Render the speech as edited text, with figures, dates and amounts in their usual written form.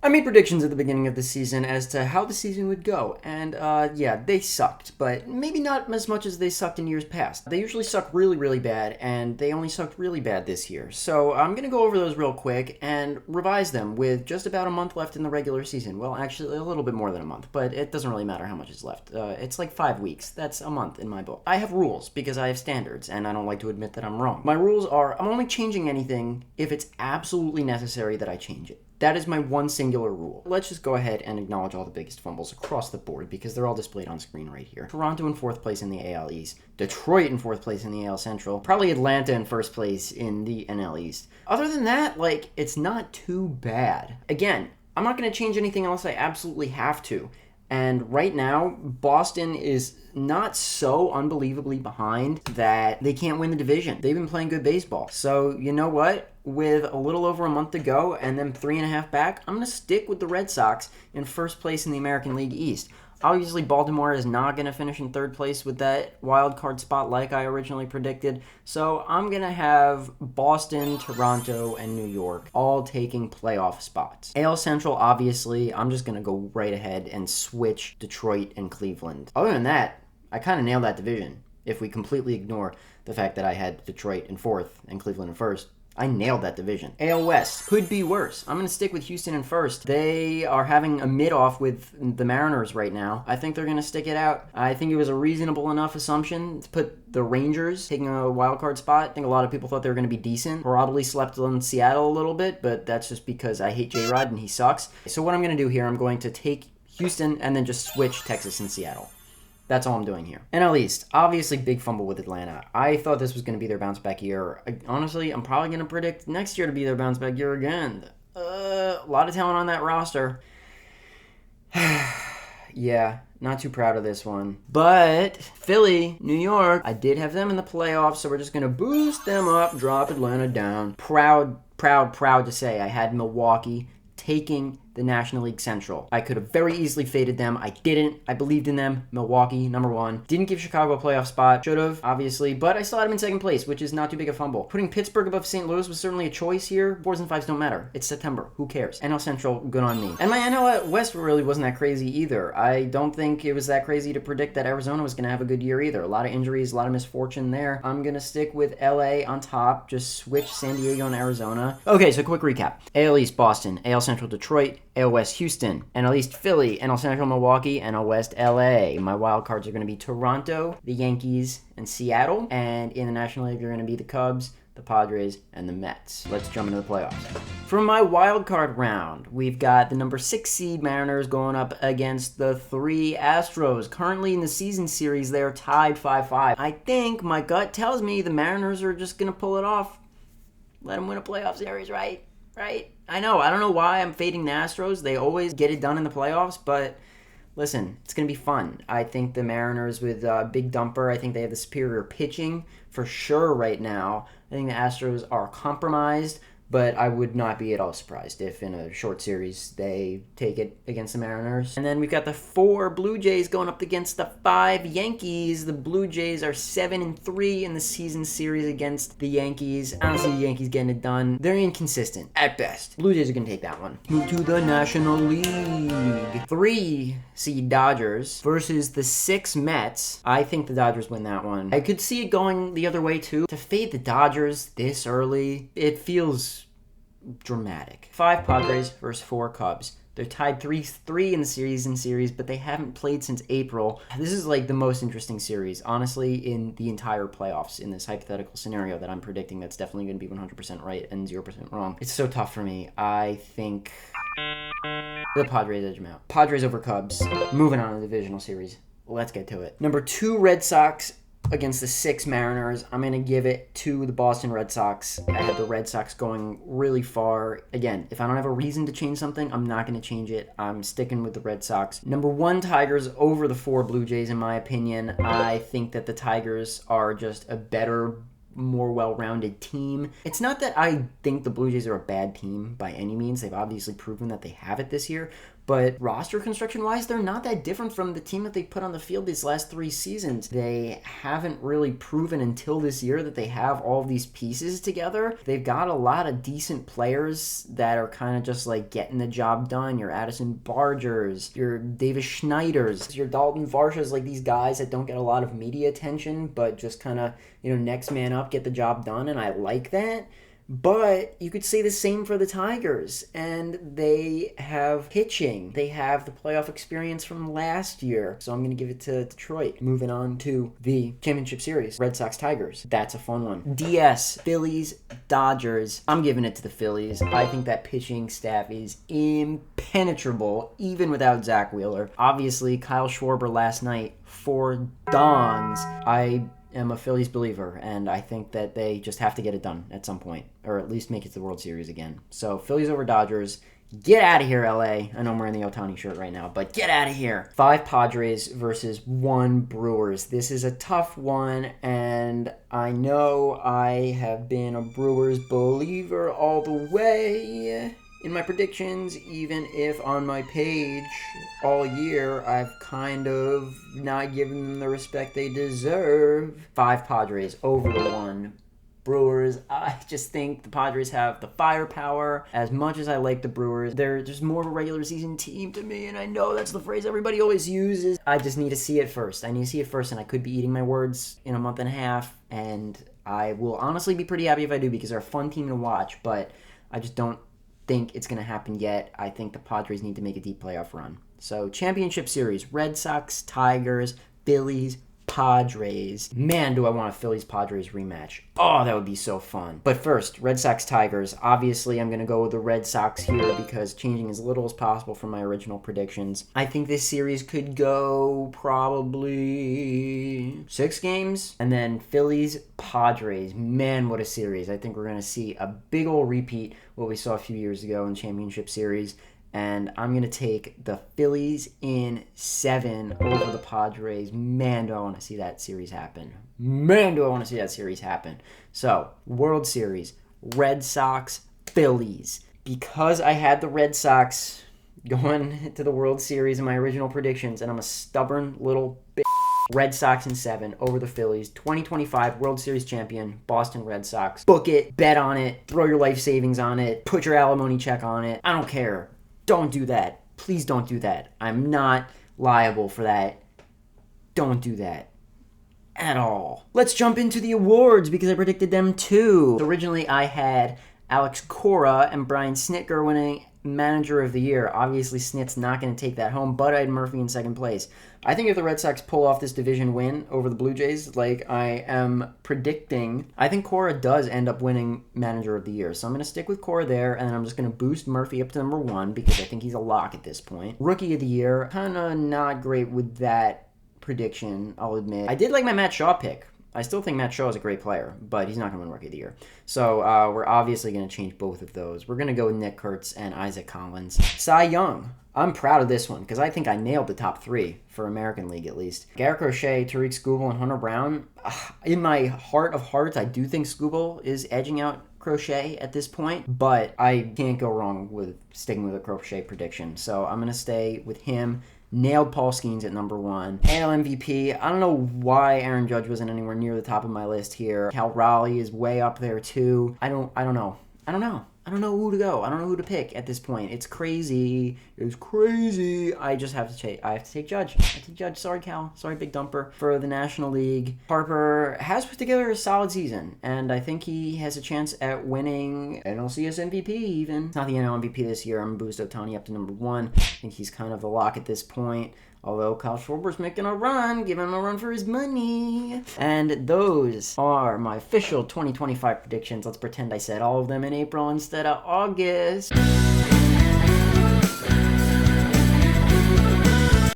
I made predictions at the beginning of the season as to how the season would go, and yeah, they sucked, but maybe not as much as they sucked in years past. They usually suck really, really bad, and they only sucked really bad this year. So I'm gonna go over those real quick and revise them with just about a month left in the regular season. Well, actually, a little bit more than a month, but it doesn't really matter how much is left. It's like 5 weeks. That's a month in my book. I have rules because I have standards, and I don't like to admit that I'm wrong. My rules are I'm only changing anything if it's absolutely necessary that I change it. That is my one singular rule. Let's just go ahead and acknowledge all the biggest fumbles across the board because they're all displayed on screen right here. Toronto in 4th place in the AL East. Detroit in 4th place in the AL Central. Probably Atlanta in 1st place in the NL East. Other than that, it's not too bad. Again, I'm not going to change anything unless I absolutely have to. And right now, Boston is not so unbelievably behind that they can't win the division. They've been playing good baseball. So, you know what? With a little over a month to go and then 3.5 back, I'm going to stick with the Red Sox in 1st place in the American League East. Obviously, Baltimore is not going to finish in 3rd place with that wild card spot like I originally predicted. So I'm going to have Boston, Toronto, and New York all taking playoff spots. AL Central, obviously, I'm just going to go right ahead and switch Detroit and Cleveland. Other than that, I kind of nailed that division. If we completely ignore the fact that I had Detroit in 4th and Cleveland in 1st, I nailed that division. AL West could be worse. I'm going to stick with Houston in 1st. They are having a mid-off with the Mariners right now. I think they're going to stick it out. I think it was a reasonable enough assumption to put the Rangers taking a wild card spot. I think a lot of people thought they were going to be decent. Probably slept on Seattle a little bit, but that's just because I hate J-Rod and he sucks. So what I'm going to do here, I'm going to take Houston and then just switch Texas and Seattle. That's all I'm doing here. NL East, obviously big fumble with Atlanta. I thought this was going to be their bounce back year. Honestly, I'm probably going to predict next year to be their bounce back year again. A lot of talent on that roster. Yeah, not too proud of this one. But Philly, New York, I did have them in the playoffs, so we're just going to boost them up, drop Atlanta down. Proud to say I had Milwaukee taking the National League Central. I could have very easily faded them. I didn't. I believed in them. Milwaukee, number 1. Didn't give Chicago a playoff spot. Should have, obviously, but I still had them in 2nd place, which is not too big a fumble. Putting Pittsburgh above St. Louis was certainly a choice here. 4s and 5s don't matter. It's September. Who cares? NL Central, good on me. And my NL West really wasn't that crazy either. I don't think it was that crazy to predict that Arizona was going to have a good year either. A lot of injuries, a lot of misfortune there. I'm going to stick with LA on top. Just switch San Diego and Arizona. Okay, so quick recap. AL East, Boston. AL Central, Detroit. AL West, Houston. NL East, Philly. NL Central, Milwaukee. NL West, LA. My wild cards are going to be Toronto, the Yankees, and Seattle. And in the National League, they're going to be the Cubs, the Padres, and the Mets. Let's jump into the playoffs. For my wild card round, we've got the number 6 seed Mariners going up against the 3 Astros. Currently in the season series, they're tied 5-5. I think my gut tells me the Mariners are just going to pull it off. Let them win a playoff series, right? I know. I don't know why I'm fading the Astros. They always get it done in the playoffs, but listen, it's going to be fun. I think the Mariners with Big Dumper, I think they have the superior pitching for sure right now. I think the Astros are compromised, but I would not be at all surprised if in a short series they take it against the Mariners. And then we've got the 4 Blue Jays going up against the 5 Yankees. The Blue Jays are 7-3 in the season series against the Yankees. I don't see the Yankees getting it done. They're inconsistent at best. Blue Jays are going to take that one. Move to the National League. 3 seed Dodgers versus the 6 Mets. I think the Dodgers win that one. I could see it going the other way too. To fade the Dodgers this early, it feels dramatic. 5 Padres versus 4 Cubs. They're tied 3-3 in the series, but they haven't played since April. This is the most interesting series, honestly, in the entire playoffs in this hypothetical scenario that I'm predicting that's definitely going to be 100% right and 0% wrong. It's so tough for me. I think the Padres edge them out. Padres over Cubs. Moving on to the divisional series. Let's get to it. Number 2 Red Sox against the 6 Mariners. I'm going to give it to the Boston Red Sox. I had the Red Sox going really far. Again, if I don't have a reason to change something, I'm not going to change it. I'm sticking with the Red Sox. Number 1 Tigers over the 4 Blue Jays, in my opinion. I think that the Tigers are just a better, more well-rounded team. It's not that I think the Blue Jays are a bad team by any means. They've obviously proven that they have it this year. but roster construction-wise, they're not that different from the team that they put on the field these last 3 seasons. They haven't really proven until this year that they have all of these pieces together. They've got a lot of decent players that are kind of just like getting the job done. Your Addison Bargers, your Davis Schneiders, your Dalton Varshas, like these guys that don't get a lot of media attention, but just kind of, next man up, get the job done, and I like that. But you could say the same for the Tigers, and they have pitching. They have the playoff experience from last year, so I'm going to give it to Detroit. Moving on to the championship series, Red Sox-Tigers. That's a fun one. DS, Phillies, Dodgers. I'm giving it to the Phillies. I think that pitching staff is impenetrable, even without Zach Wheeler. Obviously, Kyle Schwarber last night, 4 dongs. I am a Phillies believer, and I think that they just have to get it done at some point, or at least make it to the World Series again. So Phillies over Dodgers. Get out of here, LA. I know I'm wearing the Ohtani shirt right now, but get out of here. 5 Padres versus 1 Brewers. This is a tough one, and I know I have been a Brewers believer all the way in my predictions, even if on my page all year I've kind of not given them the respect they deserve. 5 Padres over the 1 Brewers. I just think the Padres have the firepower. As much as I like the Brewers, they're just more of a regular season team to me, and I know that's the phrase everybody always uses. I just need to see it first. I need to see it first, and I could be eating my words in a month and a half, and I will honestly be pretty happy if I do, because they're a fun team to watch, but I just don't think it's going to happen yet. I think the Padres need to make a deep playoff run. So championship series, Red Sox, Tigers, Phillies, Padres. Man, do I want a Phillies-Padres rematch. Oh, that would be so fun. But first, Red Sox-Tigers. Obviously, I'm going to go with the Red Sox here because changing as little as possible from my original predictions. I think this series could go probably 6 games. And then Phillies-Padres. Man, what a series. I think we're going to see a big old repeat what we saw a few years ago in the championship series. And I'm going to take the Phillies in 7 over the Padres. Man, do I want to see that series happen. So, World Series, Red Sox, Phillies. Because I had the Red Sox going to the World Series in my original predictions, and I'm a stubborn little bitch, Red Sox in 7 over the Phillies. 2025 World Series champion, Boston Red Sox. Book it, bet on it, throw your life savings on it, put your alimony check on it. I don't care. Don't do that. Please don't do that. I'm not liable for that. Don't do that at all. Let's jump into the awards because I predicted them too. Originally, I had Alex Cora and Brian Snitker winning Manager of the Year. Obviously, Snit's not going to take that home, but I had Murphy in second place. I think if the Red Sox pull off this division win over the Blue Jays, like I am predicting, I think Cora does end up winning Manager of the Year. So I'm going to stick with Cora there, and then I'm just going to boost Murphy up to number 1 because I think he's a lock at this point. Rookie of the Year, kind of not great with that prediction, I'll admit. I did like my Matt Shaw pick. I still think Matt Shaw is a great player, but he's not going to win Rookie of the Year. So we're obviously going to change both of those. We're going to go with Nick Kurtz and Isaac Collins. Cy Young. I'm proud of this one because I think I nailed the top 3 for American League at least. Garrett Crochet, Tariq Skubal, and Hunter Brown. In my heart of hearts, I do think Skubal is edging out Crochet at this point, but I can't go wrong with sticking with a Crochet prediction. So I'm going to stay with him. Nailed Paul Skeens at number 1. AL MVP, I don't know why Aaron Judge wasn't anywhere near the top of my list here. Cal Raleigh is way up there too. I don't know. I don't know who to go. I don't know who to pick at this point. It's crazy. I just have to take. I have to take Judge. Sorry, Cal. Sorry, Big Dumper. For the National League, Harper has put together a solid season, and I think he has a chance at winning NLCS MVP even. It's not the NL MVP this year. I'm going to boost Ohtani up to number 1. I think he's kind of a lock at this point. Although Kyle Schwarber's making a run, give him a run for his money. And those are my official 2025 predictions. Let's pretend I said all of them in April instead of August.